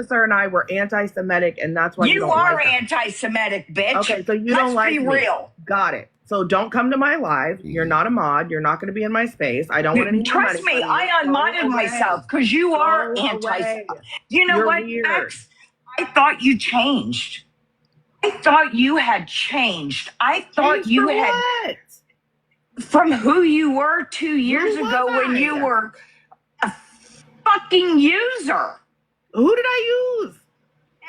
officer and I were anti-Semitic, and that's why you don't are like us. anti-Semitic, bitch. Okay, so you don't like Let's be me. real. Got it. So don't come to my live. You're not a mod. You're not going to be in my space. I don't want any more Trust money me, from you. I Go unmodded away. myself because you are Go anti. away. You know You're what, weird. Bex? I thought you changed. I thought you had changed. I thought Changed you from had what? from who you were 2 years Who ago was when I? you were a fucking user. Who did I use?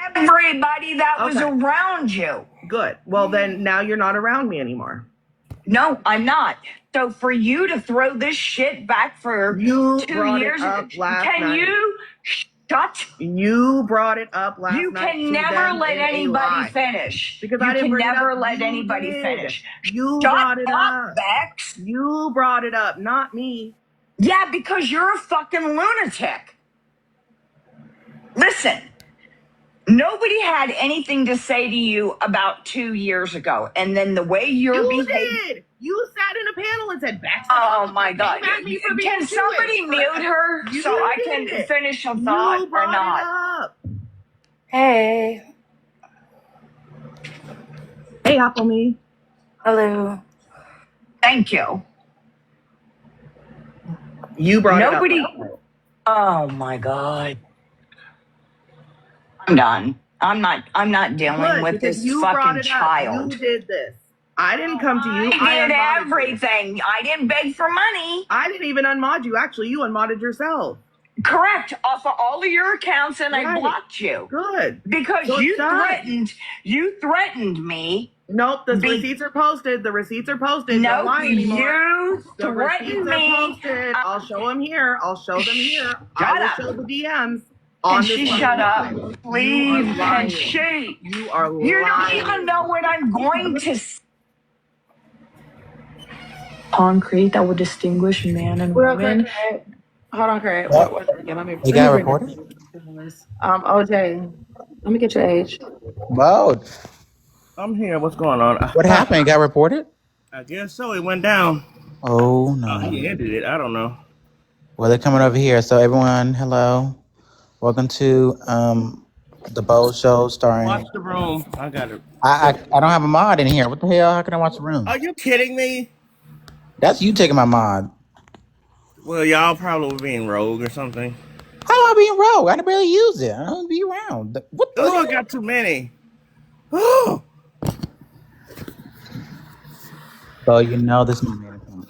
Everybody that was Okay. around you. Good. Well, then now you're not around me anymore. No, I'm not. So for you to throw this shit back for You 2 brought years, it up last can night. you shut? You brought it up last You night. can to never them let in a anybody lie. finish. Because You I didn't can bring it never up. let You anybody did. finish. You Shut brought it up, up. Bex. You brought it up, not me. Yeah, because you're a fucking lunatic. Listen, nobody had anything to say to you about 2 years ago. And then the way you're behaving. Did. You sat in a panel and said, Baxter. Oh my God. Me for being Can somebody Jewish. mute her You so I did can it. finish a You thought or brought not? it up. Hey. Hey, Apple Me. Hello. Thank you. You brought Nobody. it up. Oh my God. I'm done. I'm not dealing Good, with because this you brought fucking it up. child. You did this. I didn't come to you. I did unmodded you. everything. I didn't beg for money. I didn't even unmod you. Actually, you unmodded yourself. Correct. Off of all of your accounts, and I Right. blocked you. Good. Because So you it's done. threatened me. Nope, the receipts are posted. The receipts are posted. No, Don't lie anymore. you The threatened receipts me. are posted. I'll show them here. I'll show them here. Shut I will up. show the DMs. Can On she this shut up? line. Please, You are can lying. she? You are lying. You don't even know what I'm going to say. Concrete that would distinguish man and woman. Hold on, Craig. What? Let me. You got reported? OJ, let me get your age. Whoa. I'm here. What's going on? What happened? You got reported? I guess so. It went down. Oh, no. He ended it. I don't know. Well, they're coming over here. So, everyone, hello. Welcome to the Bowl Show starring. Watch the room. I got it. I don't have a mod in here. What the hell? How can I watch the room? Are you kidding me? That's you taking my mod. Well, y'all probably were being rogue or something. How am I being rogue? I barely use it. I don't be around. What the Oh, hell? I got too many. Oh. So, you know this is my main account.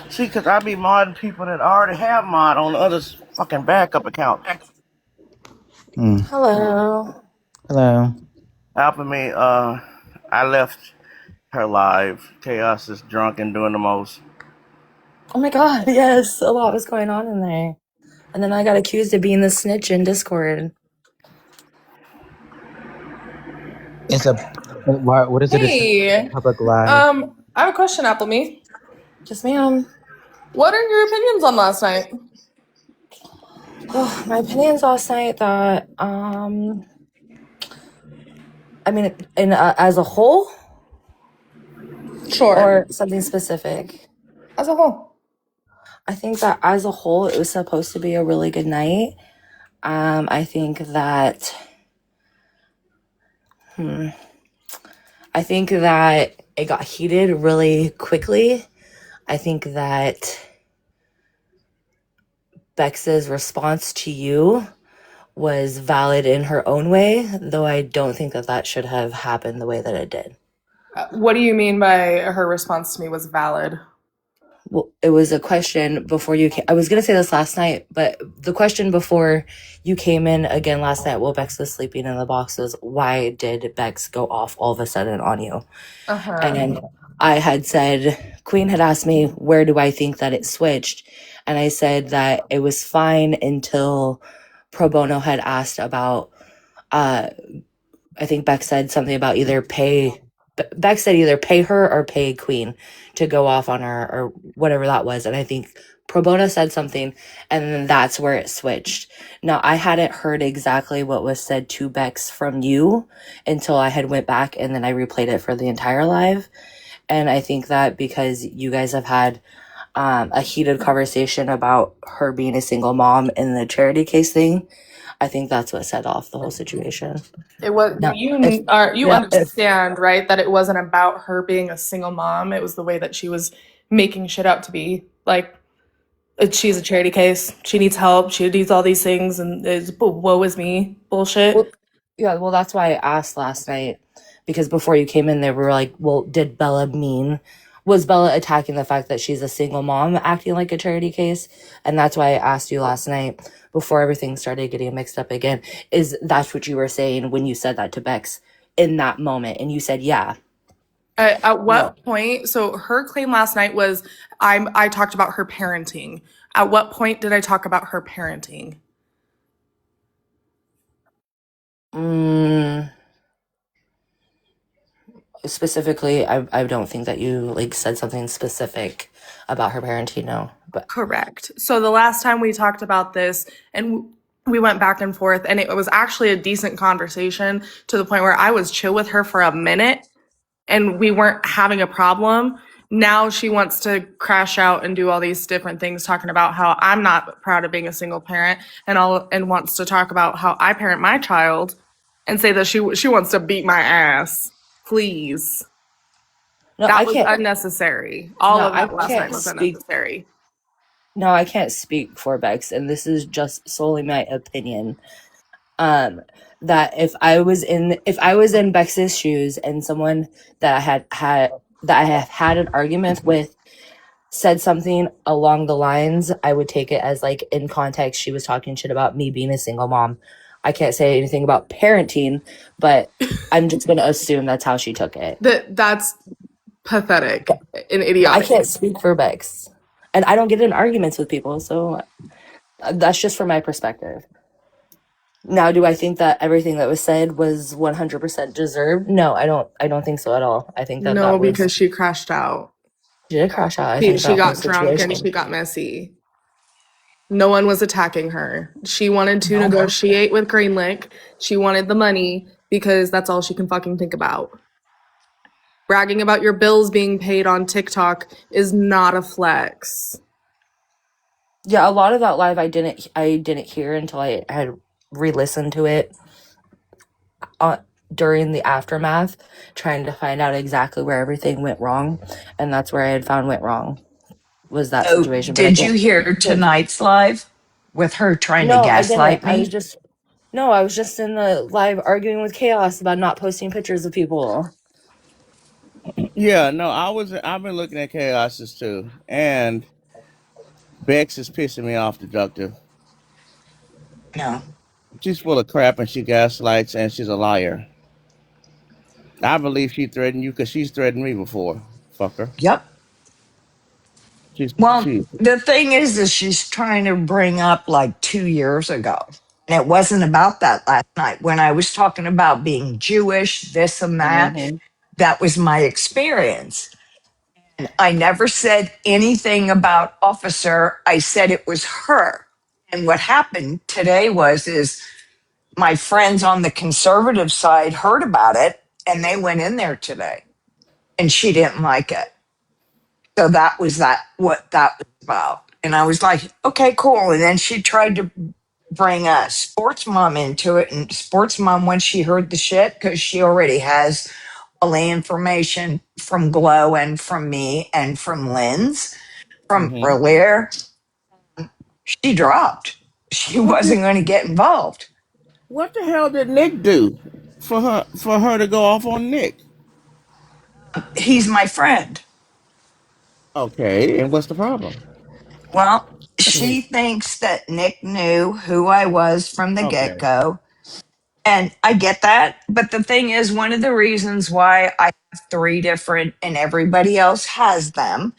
See, because I be modding people that already have mod on the other fucking backup account. Hello. Hello. Helping me. I left her live. Chaos is drunk and doing the most. Oh my God, yes, a lot was going on in there. And then I got accused of being the snitch in Discord. It's a. What is it? Hey, Public live. I have a question, Apple Me. Yes, ma'am. What are your opinions on last night? Oh, my opinions last night that, I mean, as a whole? Sure. Or something specific? As a whole. I think that as a whole, it was supposed to be a really good night. I think that, I think that it got heated really quickly. I think that Bex's response to you was valid in her own way, though I don't think that that should have happened the way that it did. What do you mean by her response to me was valid? Well, it was a question before you came. I was going to say this last night, but the question before you came in again last night while Bex was sleeping in the box was, why did Bex go off all of a sudden on you? Uh-huh. And I had said, Queen had asked me, where do I think that it switched? And I said that it was fine until Pro Bono had asked about, I think Bex said something about Bex said either pay her or pay Queen to go off on her or whatever that was. And I think Pro Bono said something, and then that's where it switched. Now, I hadn't heard exactly what was said to Bex from you until I had went back and then I replayed it for the entire live. And I think that because you guys have had a heated conversation about her being a single mom in the charity case thing. I think that's what set off the whole situation. It was Now, you if are you now if understand, right, that it wasn't about her being a single mom. It was the way that she was making shit out to be. Like she's a charity case. She needs help. She needs all these things, and it's woe is me bullshit. well, yeah, well, that's why I asked last night, because before you came in, they were like, "Well, was Bella attacking the fact that she's a single mom, acting like a charity case?" And that's why I asked you last night before everything started getting mixed up again. Is that's what you were saying when you said that to Bex in that moment? And you said, "Yeah, At no." what point? So her claim last night was I talked about her parenting. At what point did I talk about her parenting? Mm, specifically, I don't think that you like said something specific about her parenting. No, but Correct. So the last time we talked about this, and we went back and forth, and it was actually a decent conversation to the point where I was chill with her for a minute and we weren't having a problem. Now she wants to crash out and do all these different things, talking about how I'm not proud of being a single parent, and wants to talk about how I parent my child, and say that she wants to beat my ass. Please, no, that I was can't. unnecessary. All No, of I that last night can't was speak. unnecessary. No, I can't speak for Bex, and this is just solely my opinion. That if I was in Bex's shoes and someone that I have had an argument with said something along the lines, I would take it as like in context she was talking shit about me being a single mom. I can't say anything about parenting, but I'm just gonna assume that's how she took it. That's pathetic and I idiotic. can't speak for Bex, and I don't get in arguments with people, so that's just from my perspective. Now, do I think that everything that was said was 100% deserved? No, I don't. I don't think so at all. I think that No, was because she crashed out. she did crash out. I She think she that whole got drunk and situation. she got messy. No one was attacking her. She wanted to No, negotiate with Greenlick. She wanted the money because that's all she can fucking think about. Bragging about your bills being paid on TikTok is not a flex. yeah, a lot of that live I didn't hear until I had re-listened to it during the aftermath, trying to find out exactly where everything went wrong, and that's where I had found went wrong was that So, situation. But I did you can't. hear tonight's live with her trying to No, I didn't. gaslight me? I was just in the live arguing with Chaos about not posting pictures of people. Yeah, no, I've been looking at Chaos's too, and Bex is pissing me off, deductive. No. She's full of crap and she gaslights and she's a liar. I believe she threatened you because she's threatened me before. Fucker. Yep. She's Well, she. the thing is she's trying to bring up like 2 years ago. And it wasn't about that last night. When I was talking about being Jewish, this and that, Mm-hmm. that was my experience. And I never said anything about Officer. I said it was her. And what happened today is my friends on the conservative side heard about it and they went in there today and she didn't like it. So that was what that was about. And I was like, okay, cool. And then she tried to bring a sports mom into it. And sports mom, when she heard the shit, because she already has all the information from Glow and from me and from Lynn's from Mm-hmm. earlier, she dropped. She What wasn't the going to get involved. What the hell did Nick do for her to go off on Nick? He's my friend. Okay, and what's the problem? Well, she thinks that Nick knew who I was from the get Okay. go. And I get that. But the thing is, one of the reasons why I have three different and everybody else has them,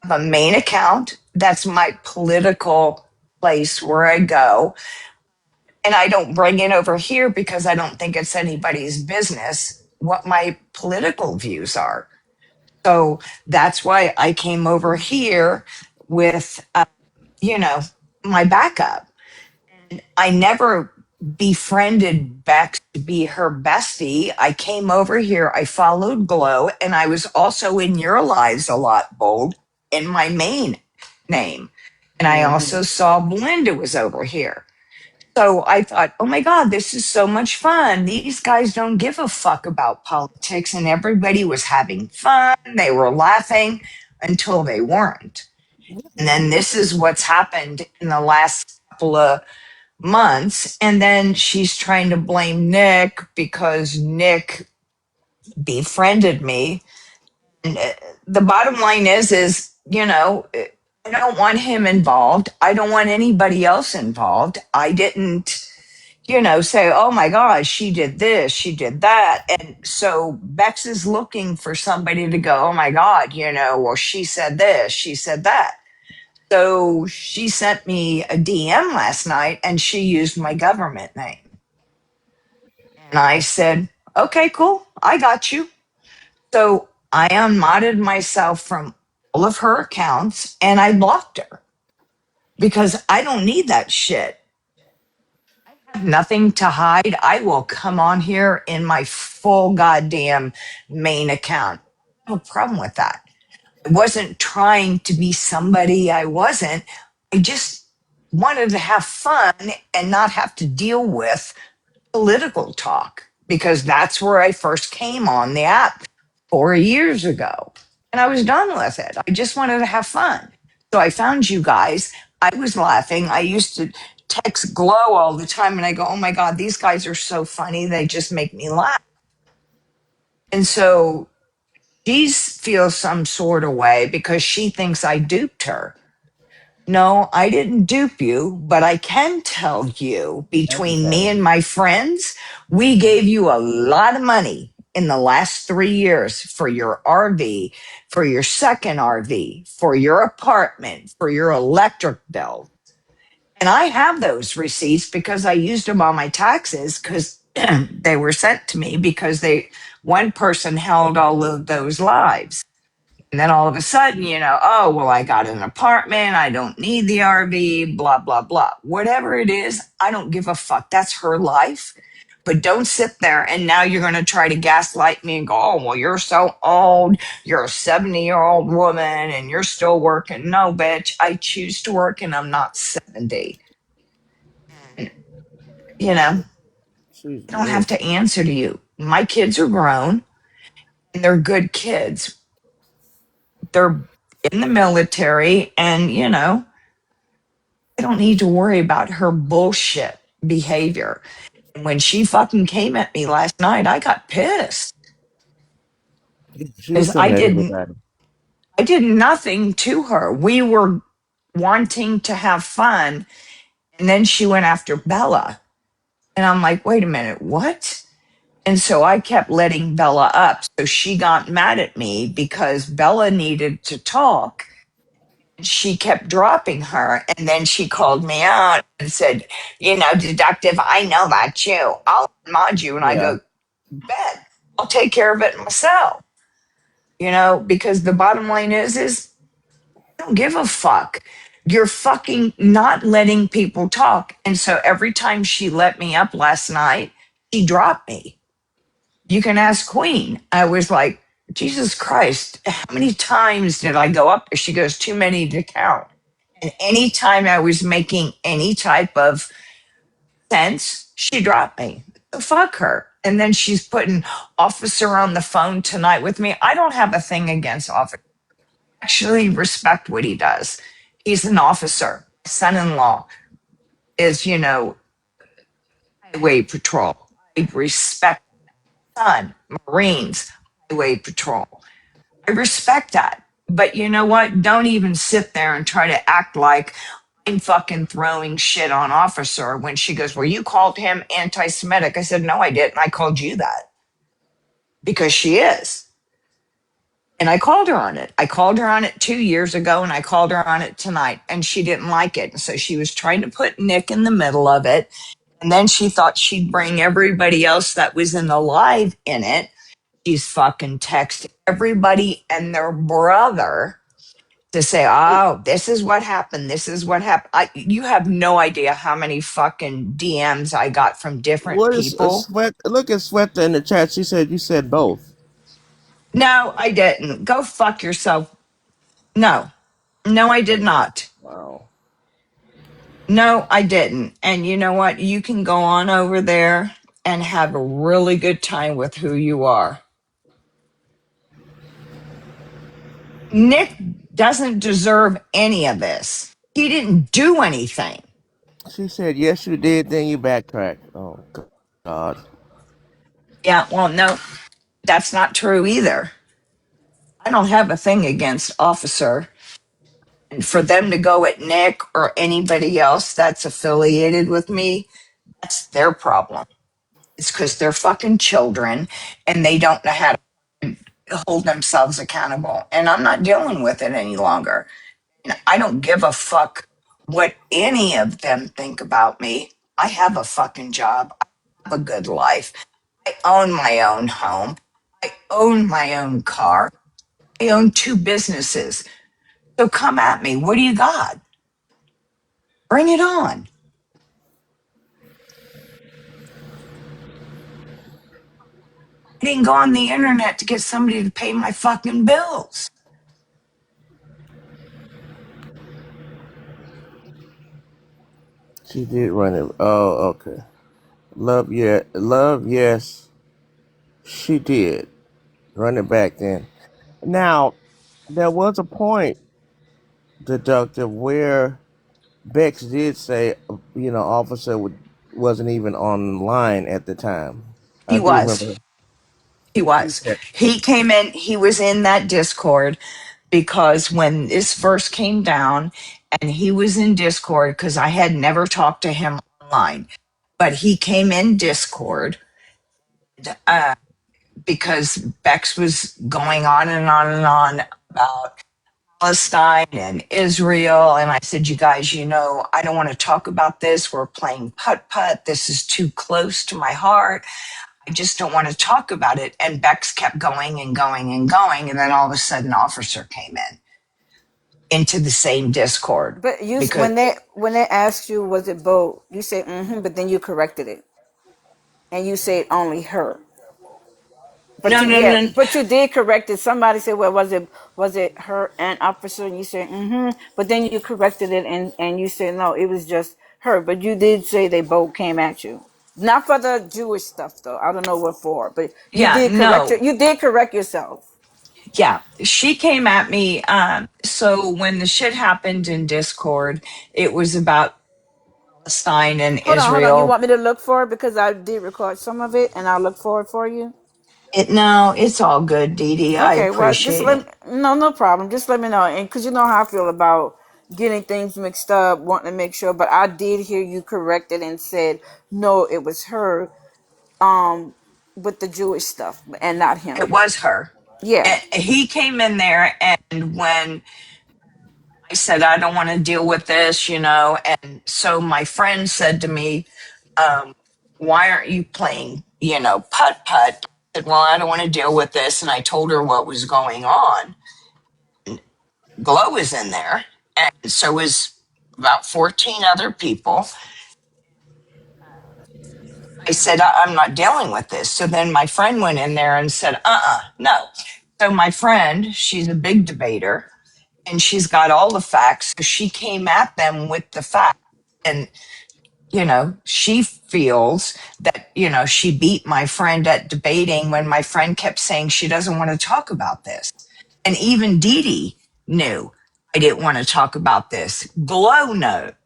I have a main account. That's my political place where I go. And I don't bring it over here because I don't think it's anybody's business what my political views are. So that's why I came over here with, my backup. I never befriended Bex to be her bestie. I came over here, I followed Glow, and I was also in your lives a lot, Bold. in my main name. And I Mhm. also saw Belinda was over here. So I thought, oh my God, this is so much fun. These guys don't give a fuck about politics. And everybody was having fun. They were laughing until they weren't. And then this is what's happened in the last couple of months. And then she's trying to blame Nick because Nick befriended me. And the bottom line is, I don't want him involved. I don't want anybody else involved. I didn't, say, oh my gosh, she did this, she did that. And so Bex is looking for somebody to go, oh my God, well, she said this, she said that. So she sent me a DM last night and she used my government name. And I said, okay, cool, I got you. So I unmodded myself from all of her accounts and I blocked her because I don't need that shit. I have nothing to hide. I will come on here in my full goddamn main account. No problem with that. I wasn't trying to be somebody I wasn't. I just wanted to have fun and not have to deal with political talk because that's where I first came on the app 4 years ago. And I was done with it. I just wanted to have fun. So I found you guys. I was laughing. I used to text Glow all the time and I go, oh my God, these guys are so funny. They just make me laugh. And so she feels some sort of way because she thinks I duped her. No, I didn't dupe you, but I can tell you between me and my friends, we gave you a lot of money in the last 3 years for your RV, for your second RV, for your apartment, for your electric bill. And I have those receipts because I used them on my taxes because they were sent to me because one person held all of those lives. And then all of a sudden, oh, well, I got an apartment. I don't need the RV, blah, blah, blah. Whatever it is, I don't give a fuck. That's her life. But don't sit there and now you're going to try to gaslight me and go, oh, well, you're so old. You're a 70-year-old woman and you're still working. No, bitch, I choose to work and I'm not 70. You know, She's I don't have weird. to answer to you. My kids are grown and they're good kids. They're in the military and, I don't need to worry about her bullshit behavior. And when she fucking came at me last night, I got pissed She was because coming at everybody. I did nothing to her. We were wanting to have fun. And then she went after Bella. And I'm like, wait a minute, what? And so I kept letting Bella up. So she got mad at me because Bella needed to talk. She kept dropping her. And then she called me out and said, Deductive, I know about you. I'll mod you. And I Yeah. go, bet. I'll take care of it myself. Because the bottom line is I don't give a fuck. You're fucking not letting people talk. And so every time she let me up last night, she dropped me. You can ask Queen. I was like, Jesus Christ, how many times did I go up there? She goes, too many to count. And anytime I was making any type of sense, she dropped me. So fuck her. And then she's putting Officer on the phone tonight with me. I don't have a thing against Officer. I actually respect what he does. He's an officer. My son-in-law is, highway patrol. I respect son, Marines, highway patrol. I respect that. But you know what? Don't even sit there and try to act like I'm fucking throwing shit on Officer when she goes, well, you called him anti Semitic. I said, no, I didn't. I called you that because she is. And I called her on it. I called her on it 2 years ago and I called her on it tonight and she didn't like it. And so she was trying to put Nick in the middle of it. And then she thought she'd bring everybody else that was in the live in it. She's fucking texted everybody and their brother to say, oh, this is what happened. This is what happened. You have no idea how many fucking DMs I got from different What is a people. sweat? Look at Sweater in the chat. She said you said both. No, I didn't. Go fuck yourself. No. No, I did not. Wow. No, I didn't. And you know what? You can go on over there and have a really good time with who you are. Nick doesn't deserve any of this. He didn't do anything. She said, yes, you did. Then you backtracked. Oh, God. Yeah, well, no, that's not true either. I don't have a thing against Officer. And for them to go at Nick or anybody else that's affiliated with me, that's their problem. It's because they're fucking children and they don't know how to hold themselves accountable. And I'm not dealing with it any longer. And I don't give a fuck what any of them think about me. I have a fucking job. I have a good life. I own my own home. I own my own car. I own 2 businesses. So come at me. What do you got? Bring it on. I didn't go on the internet to get somebody to pay my fucking bills. She did run it. Oh, okay. Love, yeah. Love, yes. She did. Run it back then. Now, there was a point, deductive, where Bex did say, officer wasn't even online at the time. I He do was. remember. He She was. said, He came in, he was in that Discord because when this first came down and he was in Discord because I had never talked to him online, but he came in Discord uh, because Bex was going on and on and on about Palestine and Israel. And I said, you guys, I don't want to talk about this. We're playing putt putt. This is too close to my heart. I just don't want to talk about it. And Bex kept going and going and going. And then all of a sudden, Officer came in into the same Discord But you, because when they asked you was it Bo, you said mm-hmm, but then you corrected it and you said only her. But no, you no, yeah, no, but you did correct it. Somebody said, "Well, was it her and officer?" And you said, "Mm-hmm." But then you corrected it and you said, "No, it was just her." But you did say they both came at you, not for the Jewish stuff though. I don't know what for, but you yeah, did correct no, it. You did correct yourself. yeah. She came at me. So when the shit happened in Discord, it was about Palestine and Hold on. You Israel. want me to look for it because I did record some of it, and I'll look for it for you. No, it's all good, Dee Dee. I Okay, well, just appreciate it. no problem. Just let me know, and because you know how I feel about getting things mixed up, wanting to make sure. But I did hear you corrected and said no, it was her, um, with the Jewish stuff, and not It him. was her. Yeah. And he came in there, and when I said, I don't want to deal with this, and so my friend said to me, why aren't you playing, putt putt? I said, well, I don't want to deal with this. And I told her what was going on. Glow was in there, and so was about 14 other people. I said, I'm not dealing with this. So then my friend went in there and said, no. So my friend, she's a big debater and she's got all the facts. So she came at them with the facts. And, she feels that, she beat my friend at debating when my friend kept saying she doesn't want to talk about this. And even Dee Dee knew I didn't want to talk about this. Glow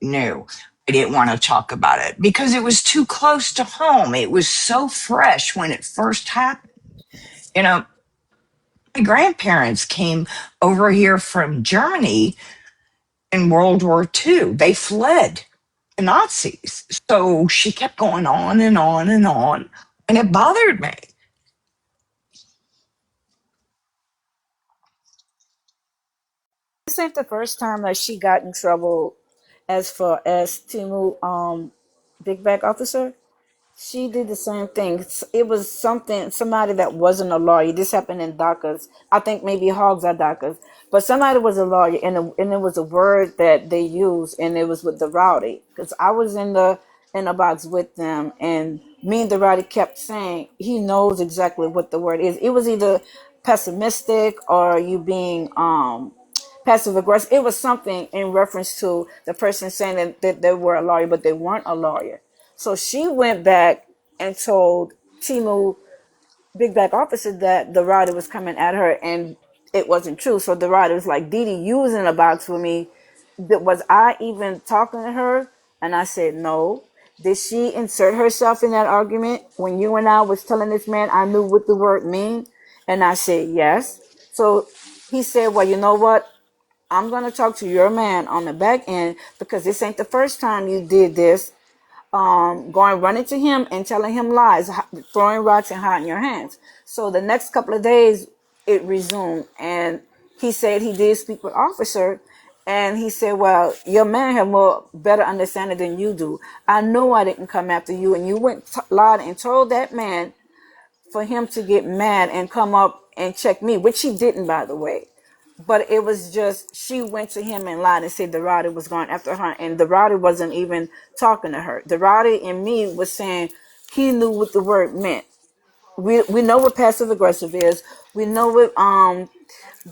knew I didn't want to talk about it because it was too close to home. It was so fresh when it first happened. You know, my grandparents came over here from Germany in World War II. They fled the Nazis. So she kept going on and on and on, and it bothered me. This ain't the first time that she got in trouble as far as Timu, big bag officer. She did the same thing. It was somebody that wasn't a lawyer. This happened in DACAs. I think maybe hogs are DACAs. But somebody was a lawyer, and it was a word that they used, and it was with the rowdy. Because I was in the box with them, and me and the rowdy kept saying he knows exactly what the word is. It was either pessimistic or you being passive aggressive. It was something in reference to the person saying that they were a lawyer, but they weren't a lawyer. So she went back and told Timu, big back officer, that the rider was coming at her, and it wasn't true. So the rider was like, Didi, you was in a box with me. Was I even talking to her? And I said, no. Did she insert herself in that argument when you and I was telling this man I knew what the word mean? And I said, yes. So he said, well, you know what? I'm going to talk to your man on the back end, because this ain't the first time you did this. Going running to him and telling him lies, throwing rocks and hiding your hands. So the next couple of days, it resumed, and he said he did speak with officer, and he said, "Well, your man have more better understanding than you do. I know I didn't come after you, and you went lied and told that man for him to get mad and come up and check me, which he didn't, by the way." But it was just, she went to him and lied and said the Roddy was going after her, and the Roddy wasn't even talking to her. The Roddy and me was saying he knew what the word meant. We know what passive aggressive is. We know what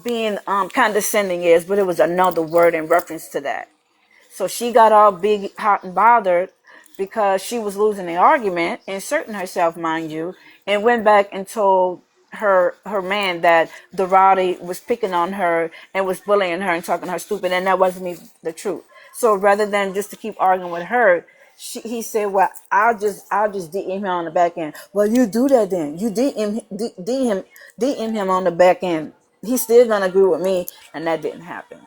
being condescending is, but it was another word in reference to that. So she got all big, hot, and bothered because she was losing the argument, inserting herself, mind you, and went back and told her man that the rowdy was picking on her and was bullying her and talking her stupid, and that wasn't even the truth. So rather than just to keep arguing with her, he said, "Well, I'll just DM him on the back end." Well, you do that then. You DM him on the back end. He's still gonna agree with me, and that didn't happen.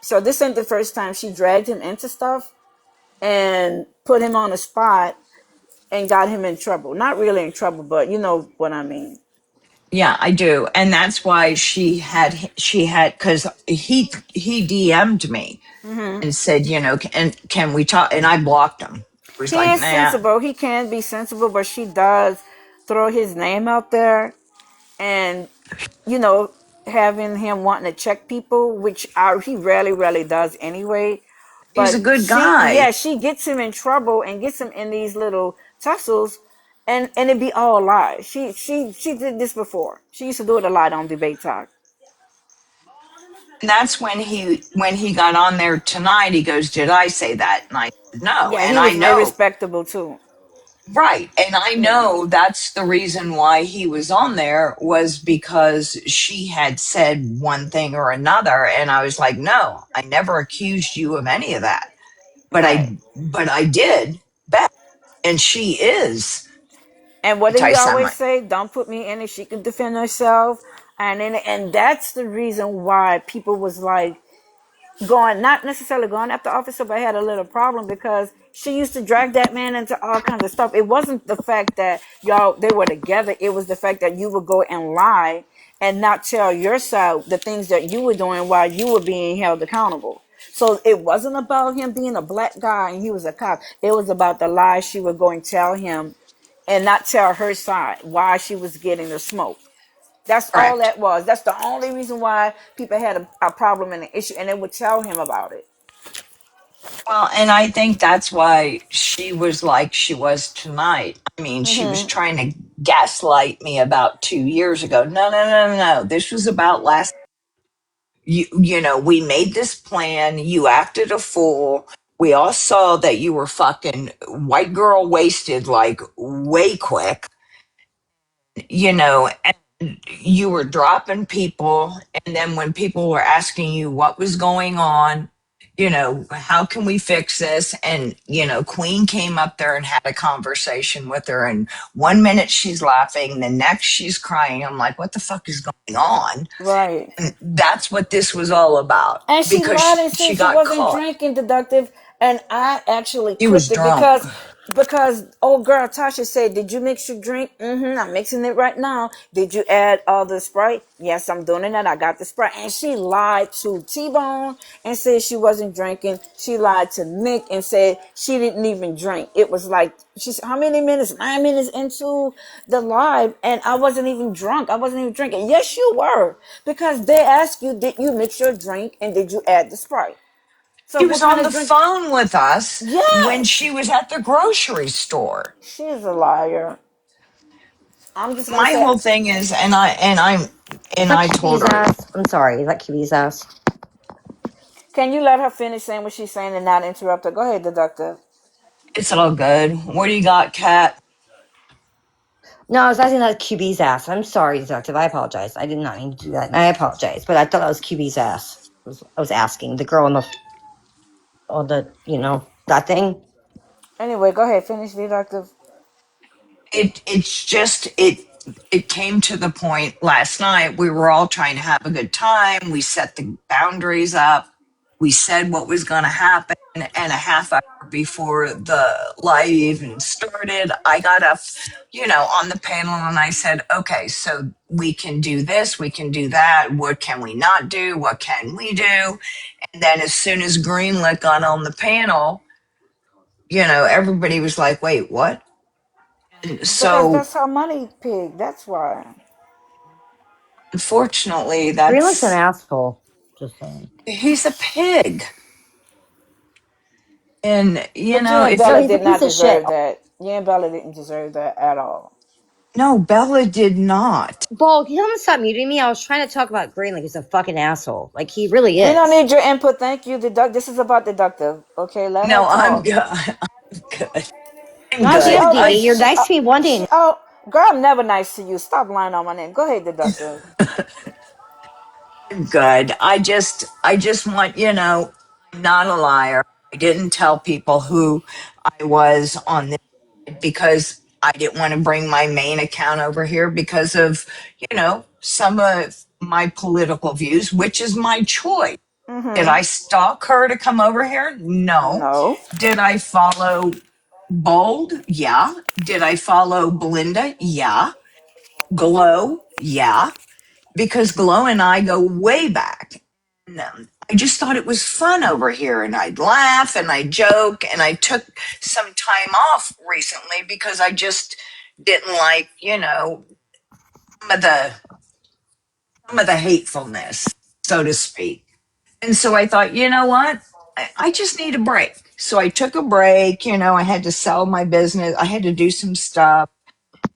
So this ain't the first time she dragged him into stuff and put him on the spot and got him in trouble. Not really in trouble, but you know what I mean. Yeah, I do. And that's why she had because he DM'd me Hmm. and said, can we talk? And I blocked him. I was He like, is nah. sensible. He can be sensible, but she does throw his name out there, and you know, having him wanting to check people, which he rarely does anyway. He's But a good she, guy. yeah, she gets him in trouble and gets him in these little tussles, and it be all lies. She did this before. She used to do it a lot on Debate Talk. And that's when he got on there tonight, he goes, did I say that? And I said, no. Yeah, And he I was very know, respectable too. right. And I Yeah, know that's the reason why he was on there, was because she had said one thing or another. And I was like, no, I never accused you of any of that. But right. I did bet. And she is And what did he always anti-Semite. say? Don't put me in it. She can defend herself. And that's the reason why people was like, going, not necessarily going after officer, but I had a little problem because she used to drag that man into all kinds of stuff. It wasn't the fact that y'all they were together. It was the fact that you would go and lie and not tell your side the things that you were doing while you were being held accountable. So it wasn't about him being a black guy and he was a cop. It was about the lies she would go and tell him and not tell her side why she was getting the smoke. That's all Correct. that was. That's the only reason why people had a problem and an issue, and they would tell him about it. Well, and I think that's why she was like she was tonight. I mean, she was Hmm. trying to gaslight me about 2 years ago. No, no, no, no, no. This was about last. We made this plan. You acted a fool. We all saw that you were fucking white girl wasted like way quick, and you were dropping people. And then when people were asking you what was going on, how can we fix this? And, Queen came up there and had a conversation with her. And 1 minute she's laughing, the next she's crying. I'm like, what the fuck is going on? Right. And that's what this was all about, And she because lied and she said she got wasn't caught. drinking, deductive. And I actually He was clipped it drunk. because old girl Tasha said, "Did you mix your drink?" I'm mixing it right now. Did you add all the Sprite? Yes, I'm doing that. I got the Sprite. And she lied to T-Bone and said she wasn't drinking. She lied to Nick and said she didn't even drink. It was like, she's how many minutes? 9 minutes into the live, and I wasn't even drunk. I wasn't even drinking. Yes, you were, because they asked you, did you mix your drink and did you add the Sprite? So He what was kind on of the drink? phone with us when Yes, she was at the grocery store. she's a liar. I'm just gonna My say, whole thing is, and Is I that told QB's her, ass? I'm sorry. Is that QB's ass? Can you let her finish saying what she's saying and not interrupt her? Go ahead, deductive. It's all good. What do you got, Kat? No, I was asking that QB's ass. I'm sorry, Detective. I apologize. I did not mean to do that. I apologize, but I thought that was QB's ass. I was asking the girl on the, that thing. Anyway, go ahead, finish, deductive. It's just it came to the point last night. We were all trying to have a good time. We set the boundaries up. We said what was going to happen, and a half hour before the live even started, I got up, on the panel, and I said, "Okay, so we can do this, we can do that. What can we not do? What can we do?" And then as soon as Greenlit got on the panel, everybody was like, "Wait, what?" And Because so that's her money pig. That's why. unfortunately, Greenland's an asshole. Just saying. he's a pig. And, But you and if No, Bella he's a did piece not of shit. deserve that. You and Bella didn't deserve that at all. no, Bella did not. Bull, can you help me stop muting me? I was trying to talk about Greenland. He's a fucking asshole. Like, he really We don't is. need your input. Thank you. This is about deductive. Okay, let her No, I'm talk. good. I'm good. I'm Not She you, good. always Dee. You're she nice to me one day. she oh girl, I'm never nice to you. Stop lying on my name. Go ahead, deductive. I'm good. I just want, I'm not a liar. I didn't tell people who I was on this because I didn't want to bring my main account over here because of, some of my political views, which is my choice. Did I stalk her to come over here? No. No. Did I follow Bold? Yeah. Did I follow Belinda? Yeah. Glow? Yeah. Because Glow and I go way back. And, I just thought it was fun over here, and I'd laugh and I'd joke, and I took some time off recently because I just didn't like, some of the some of the hatefulness, so to speak. And so I thought, you know what? I just need a break. So I took a break. I had to sell my business. I had to do some stuff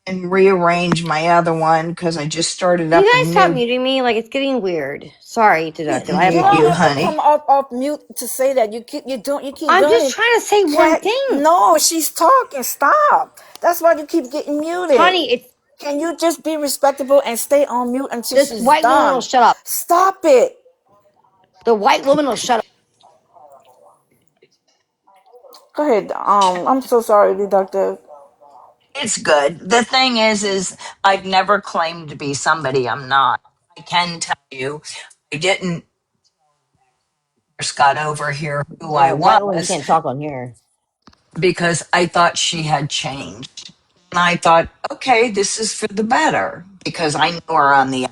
and rearrange my other one because I just started Can you up a guys stop new. muting me? Like, it's getting weird. Sorry, Deductive. Didn't I You mute don't you, apologize. have to come honey. off mute to say that. You keep I'm doing just it. trying to say one Cat, thing. no, she's talking. Stop. That's why you keep getting muted. Honey, it's Can you just be respectable and stay on mute until this she's white woman will done? shut up. Stop it. The white woman will shut up. Go ahead. I'm so sorry, deductive. It's good. The thing is I've never claimed to be somebody I'm not. I can tell you, I didn't first got over here who I Yeah, white women was can't talk on here. because I thought she had changed. And I thought, okay, this is for the better because I know her on the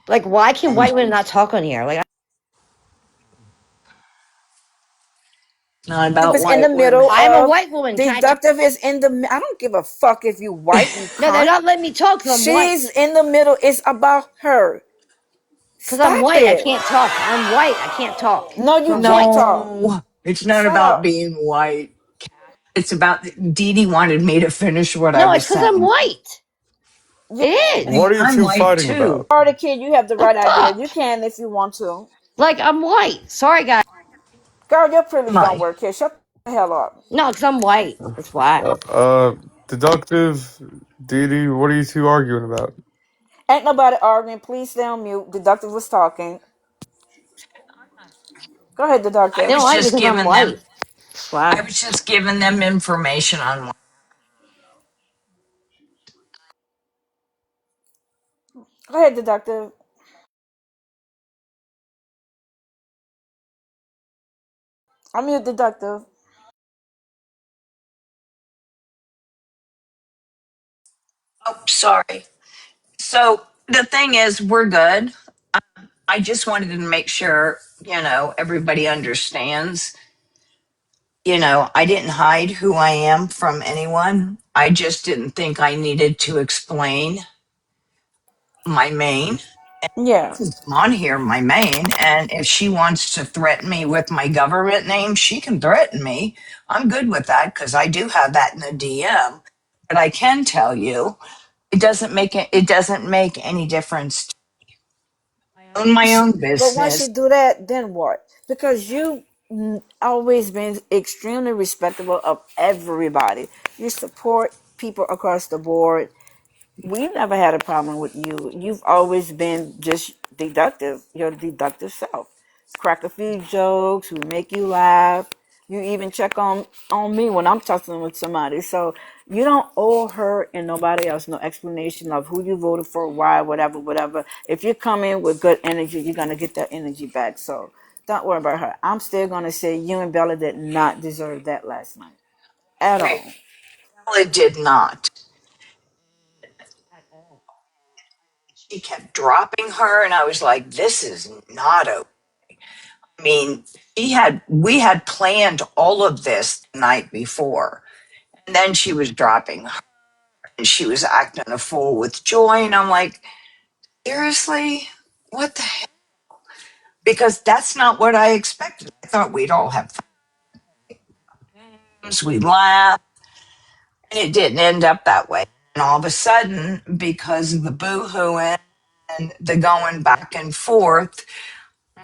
Like, why can end. white women not talk on here? Like, Not Deductive about is in the white women. middle I'm a of. white woman. Can I talk? Deductive is in the. I don't give a fuck if you white, you No, they're cunt. not letting me talk because I'm white. She's in the middle. It's about her. Because I'm Stop white, I it. can't talk. I'm white, I can't talk. No, 'Cause you I'm white. can't talk. No, it's not Shut about up. being white. It's about Dee Dee wanted me to finish what I No, it's was because I'm saying. white. You, It is. What are you I'm two white fighting too. about? are the kid. You have the The right idea. fuck? You can if you want to. Like, I'm white. Sorry, guys. Girl, your privilege Am don't I? work here. Shut the hell up. No, because I'm white. That's why. Uh, uh Deductive, Dee Dee, what are you two arguing about? Ain't nobody arguing. Please stay on mute. Deductive was talking. Go ahead, I They Deductive. don't was like me just because I'm giving them white. That's why. I was just giving them information on what. Go ahead, Deductive. I'm mute, Deductive. Oh, sorry. So the thing is, we're good. I just wanted to make sure, everybody understands. I didn't hide who I am from anyone. I just didn't think I needed to explain my main. Yeah. I'm on here, my main. And if she wants to threaten me with my government name, she can threaten me. I'm good with that because I do have that in the DM. But I can tell you, it doesn't make any difference. own my own But once you business. do that, then what? Because you always been extremely respectable of everybody. You support people across the board. We never had a problem with you. You've always been just deductive, your deductive self. Crack a few jokes, we make you laugh. You even check on me when I'm talking with somebody. So you don't owe her and nobody else no explanation of who you voted for, why, whatever, whatever. If you come in with good energy, you're gonna get that energy back. So don't worry about her. I'm still gonna say you and Bella did not deserve that last night at all. It did not. She kept dropping her, and I was like, this is not okay. I mean, we had planned all of this the night before, and then she was dropping her, and she was acting a fool with Joy, and I'm like, seriously? What the heck? Because that's not what I expected. I thought we'd all have fun, we'd laugh, and it didn't end up that way. And all of a sudden, because of the boo-hooing and the going back and forth,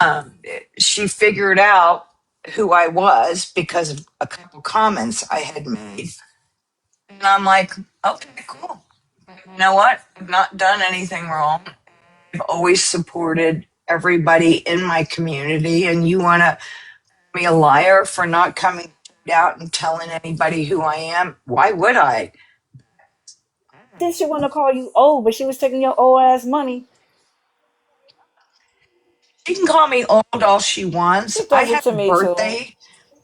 um, she figured out who I was because of a couple comments I had made. And I'm like, okay, cool. You know what? I've not done anything wrong. I've always supported everybody in my community. And you want to be a liar for not coming out and telling anybody who I am? Why would I? Then she want to call you old, but she was taking your old ass money. She can call me old all she wants. She I does it had to a me too. birthday.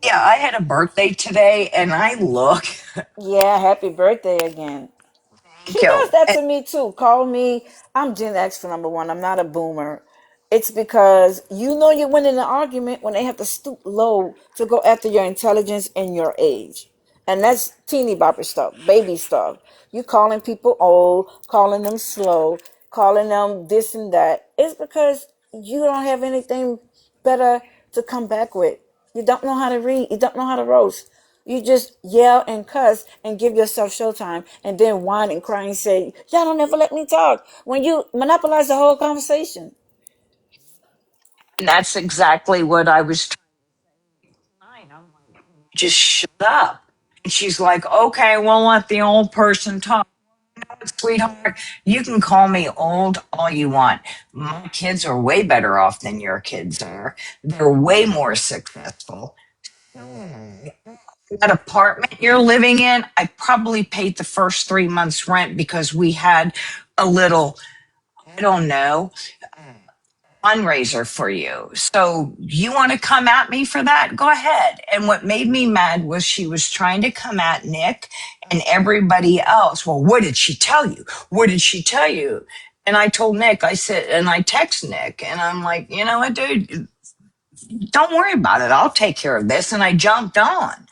Yeah, I had a birthday today, and I look. Yeah, happy birthday again. She Thank you. does that to me too. Call me. I'm Gen X for number one. I'm not a boomer. It's because you know you're winning an argument when they have to stoop low to go after your intelligence and your age. And that's teeny bopper stuff, baby stuff. You calling people old, calling them slow, calling them this and that. It's because you don't have anything better to come back with. You don't know how to read. You don't know how to roast. You just yell and cuss and give yourself showtime and then whine and cry and say, y'all don't ever let me talk. When you monopolize the whole conversation. And that's exactly what I was trying. I'm like, just shut up. And she's like, okay, we'll let the old person talk. Sweetheart, you can call me old all you want. My kids are way better off than your kids are. They're way more successful. That apartment you're living in, I probably paid the first 3 months rent because we had a little, I don't know, fundraiser for you. So you want to come at me for that? Go ahead. And what made me mad was she was trying to come at Nick and everybody else. Well, what did she tell you? What did she tell you? And I told Nick, I said, and I text Nick, and I'm like, you know what, dude, don't worry about it. I'll take care of this. And I jumped on.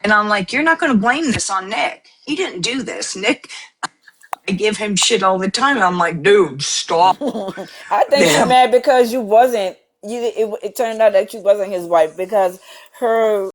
And I'm like, you're not going to blame this on Nick. He didn't do this. Nick, I give him shit all the time. I'm like, dude, stop. I think she mad because you wasn't. It turned out that you wasn't his wife because her